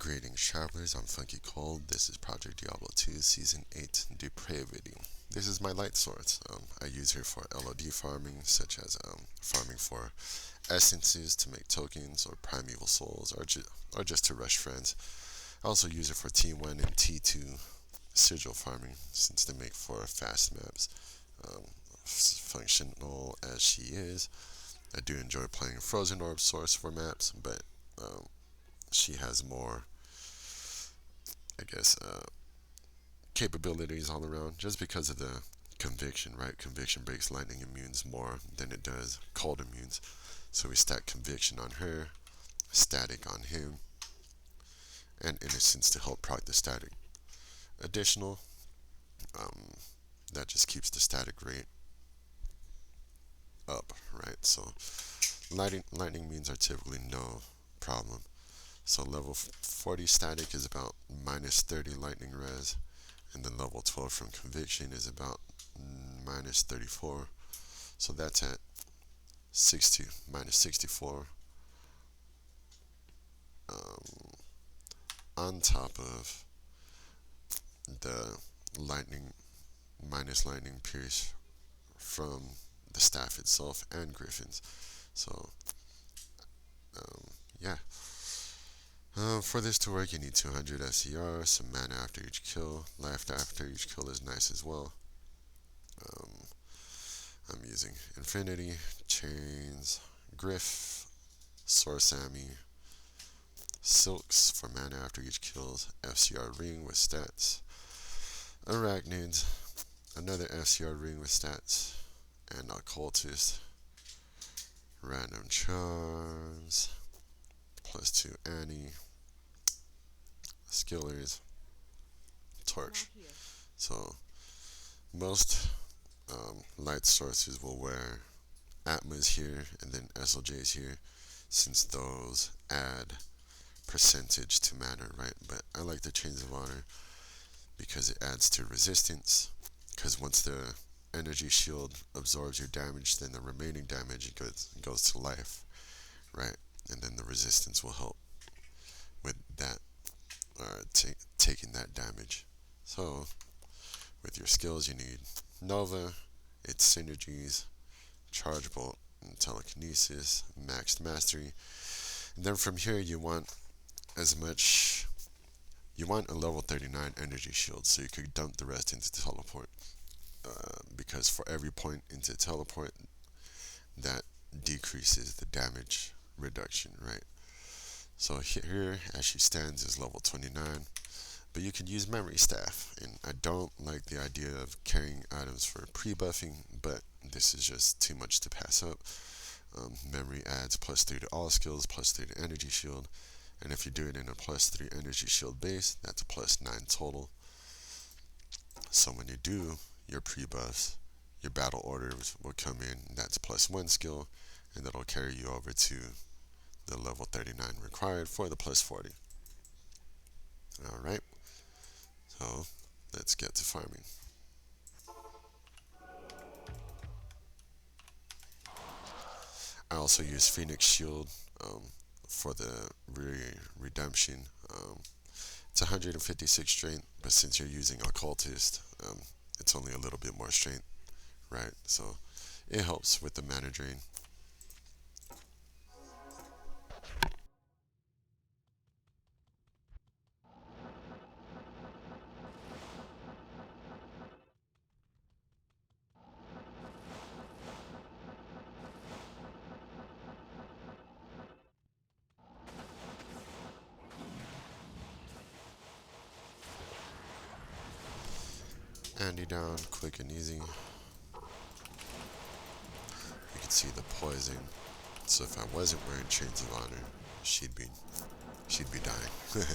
Greetings travelers, I'm Funky Cold. This is Project Diablo 2 Season 8 Depravity. This is my light source. I use her for LOD farming, such as farming for essences to make tokens or primeval souls, or just to rush friends. I also use it for T1 and T2 sigil farming, since they make for fast maps. Um, Functional as she is, I do enjoy playing Frozen Orb source for maps, but um, she has more, I guess, capabilities all around just because of the conviction, right? Conviction breaks lightning immunes more than it does cold immunes. So we stack conviction on her, static on him, and innocence to help proc the static. Additional, um, that just keeps the static rate up, right? So lightning immunes are typically no problem. So level 40 static is about minus 30 lightning res, and then level 12 from conviction is about minus 34. So that's at 60 minus 64, um, on top of the lightning minus lightning pierce from the staff itself and griffins. So yeah. For this to work, you need 200 SCR, some mana after each kill. Life after each kill is nice as well. Um, I'm using Infinity, Chains, Griff, Sorcami, Silks for mana after each kill, FCR Ring with stats, Arachnids, another FCR Ring with stats, and Occultist, Random Charms, plus 2 Annie, Skillers, Torch. So most light sources will wear Atmas here and then SLJs here, since those add percentage to mana, right? But I like the Chains of Honor because it adds to resistance. Because once the energy shield absorbs your damage, then the remaining damage goes to life, right? And then the resistance will help with that, taking that damage. So with your skills, you need Nova, its synergies, Charge Bolt, and Telekinesis, Maxed Mastery. And then from here, you want as much. You want a level 39 energy shield so you could dump the rest into teleport. Because for every point into teleport, that decreases the damage reduction, right? So here, as she stands, is level 29. But you can use Memory Staff, and I don't like the idea of carrying items for pre-buffing, but this is just too much to pass up. Memory adds plus 3 to all skills, plus 3 to energy shield, and if you do it in a plus 3 energy shield base, that's a plus 9 total. So when you do your pre-buffs, your battle orders will come in, that's plus 1 skill, and that'll carry you over to the level 39 required for the plus 40. Alright, so let's get to farming. I also use Phoenix Shield for the redemption. It's 156 strength, but since you're using Occultist, it's only a little bit more strength, right? So it helps with the mana drain. Andy down, quick and easy. You can see the poison. So if I wasn't wearing Chains of Honor, she'd be dying.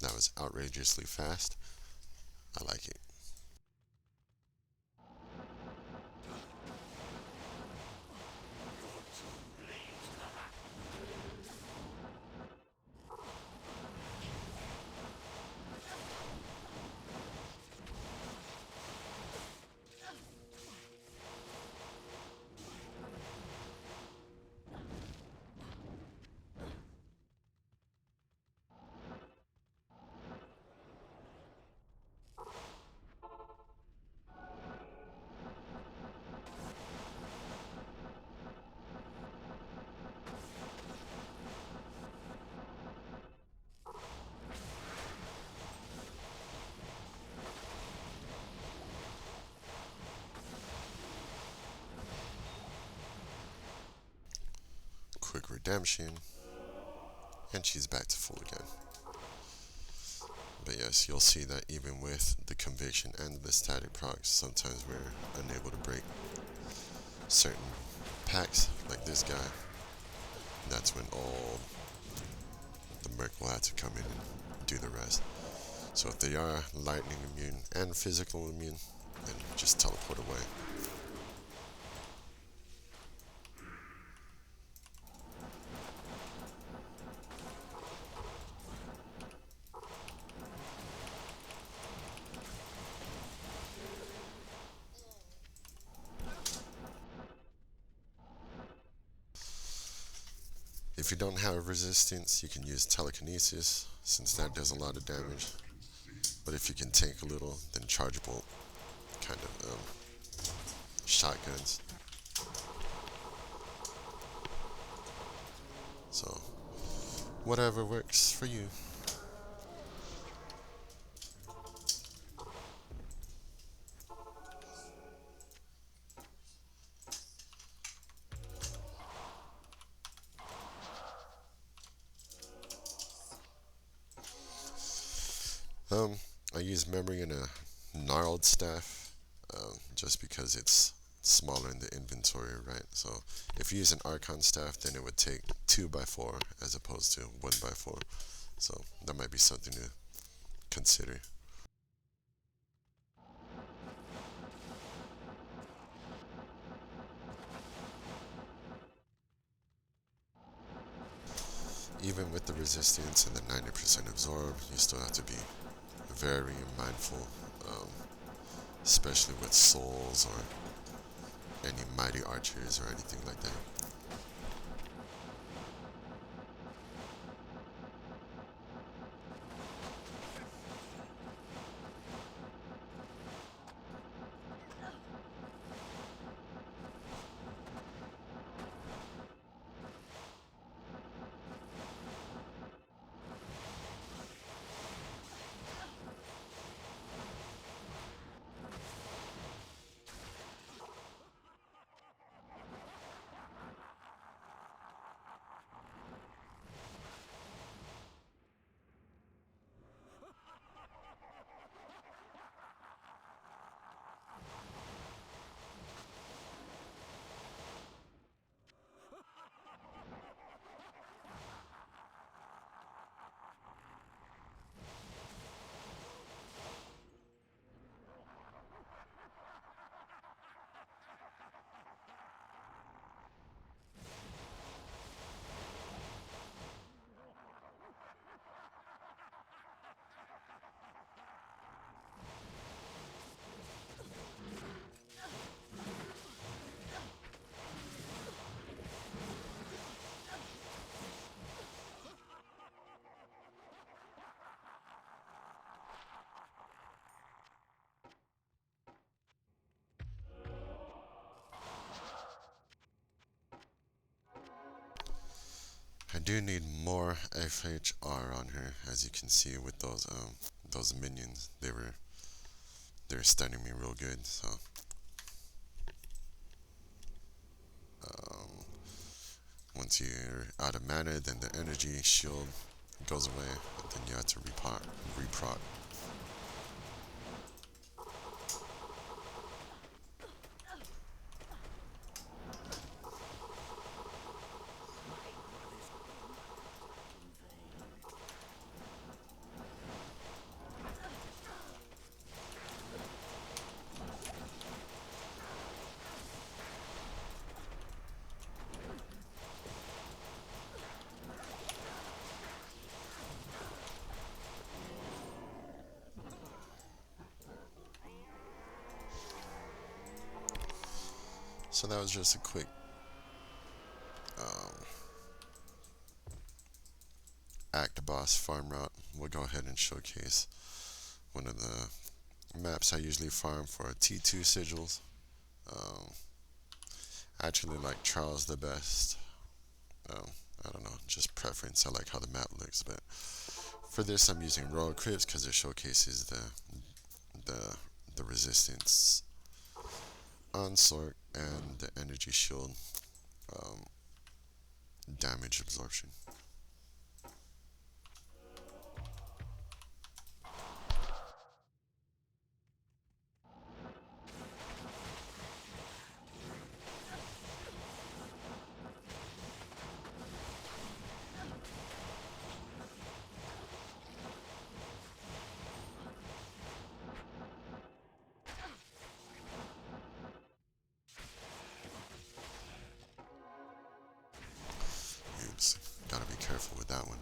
That was outrageously fast. I like it. Quick redemption, and she's back to full again. But yes, you'll see that even with the conviction and the static procs, sometimes we're unable to break certain packs, like this guy. That's when all the Merc will have to come in and do the rest. So if they are lightning immune and physical immune, then just teleport away. If you don't have resistance, you can use telekinesis, since that does a lot of damage. But if you can tank a little, then charge bolt, kind of shotguns. So whatever works for you. I use memory in a gnarled staff, just because it's smaller in the inventory, right? So if you use an Archon staff, then it would take 2x4 as opposed to 1x4. So that might be something to consider. Even with the resistance and the 90% absorb, you still have to be very mindful, especially with souls or any mighty archers or anything like that. I do need more FHR on her, as you can see with those minions. They're stunning me real good. So um, once you're out of mana, then the energy shield goes away, and then you have to reproc. So that was just a quick um, act boss farm route. We'll go ahead and showcase one of the maps I usually farm for T2 sigils. Um, I actually like Trials the best. Um, I don't know, just preference. I like how the map looks, but for this I'm using Royal Crypts because it showcases the the resistance on Sorc and the energy shield um, damage absorption. Oops, gotta be careful with that one.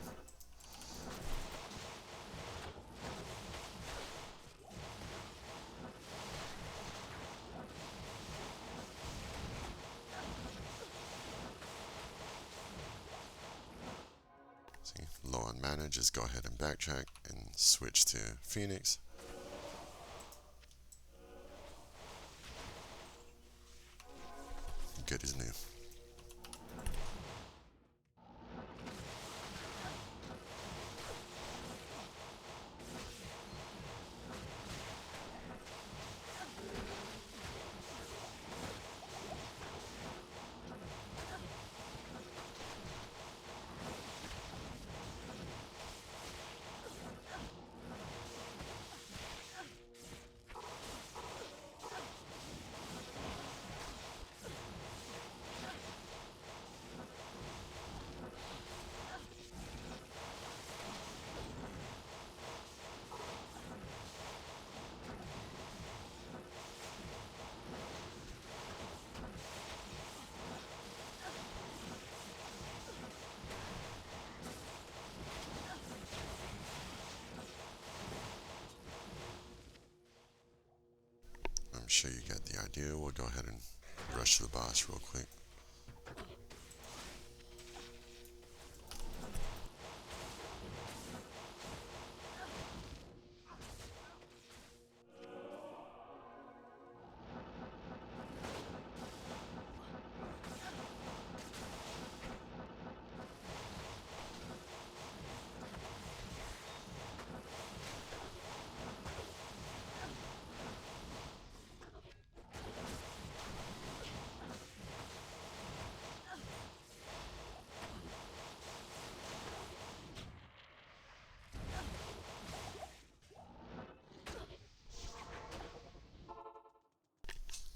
See, low on mana, just go ahead and backtrack and switch to Phoenix. Good as new. I'm sure you get the idea. We'll go ahead and rush to the boss real quick.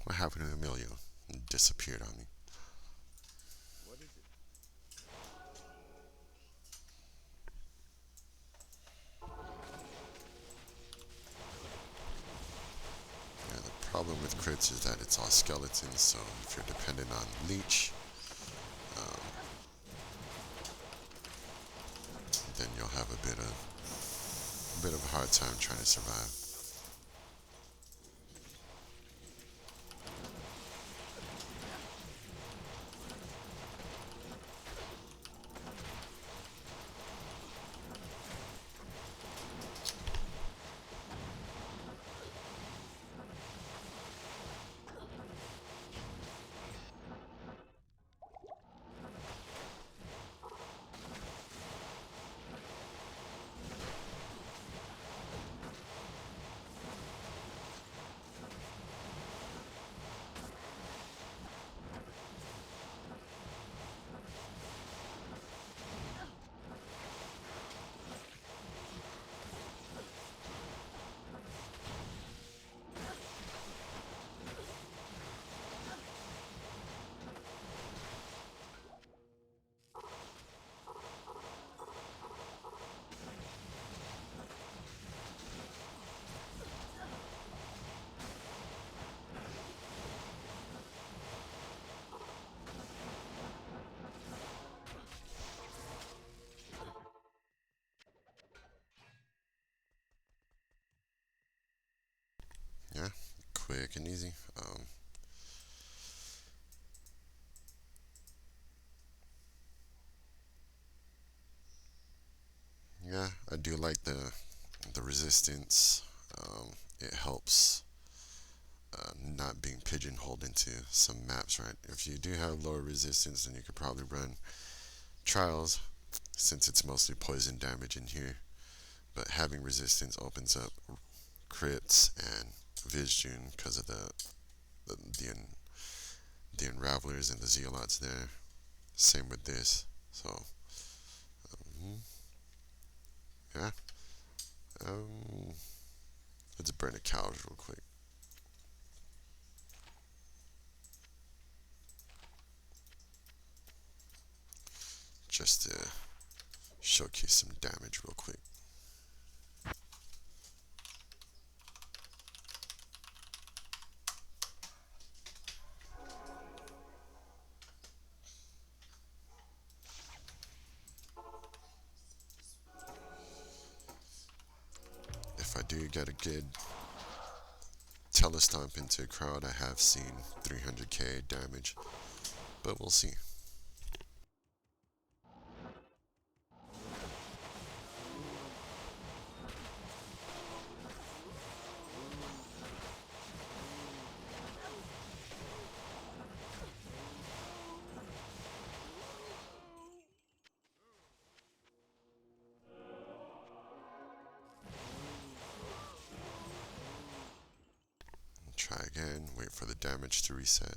What happened to Emilio? He disappeared on me. Yeah, the problem with crits is that it's all skeletons, so if you're dependent on leech, um, then you'll have a bit of a hard time trying to survive. Yeah, quick and easy. the resistance. It helps not being pigeonholed into some maps, right? If you do have lower resistance, then you could probably run trials, since it's mostly poison damage in here. But having resistance opens up Crypts and Visjun because of the, the the Unravelers and the Zealots there. Same with this. So, yeah. Um, let's burn the cows real quick. Just to showcase some damage real quick. If I do get a good telestomp into a crowd, I have seen 300k damage, but we'll see. Try again, wait for the damage to reset.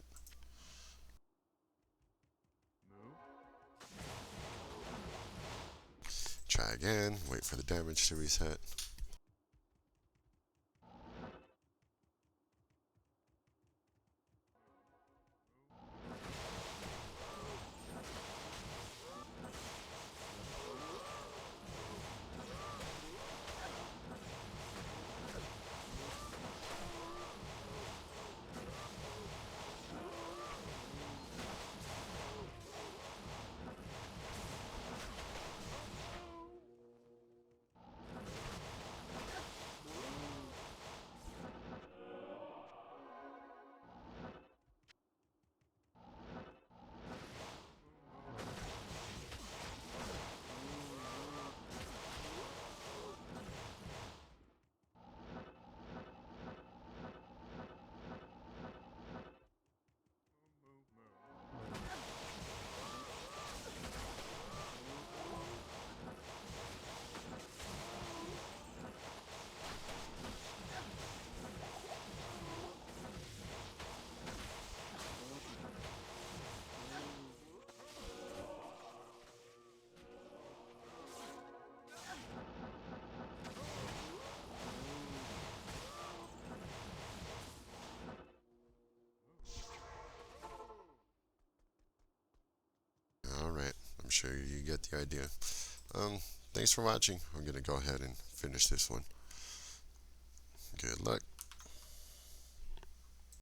Try again, wait for the damage to reset. Alright, I'm sure you get the idea. Thanks for watching. I'm gonna go ahead and finish this one.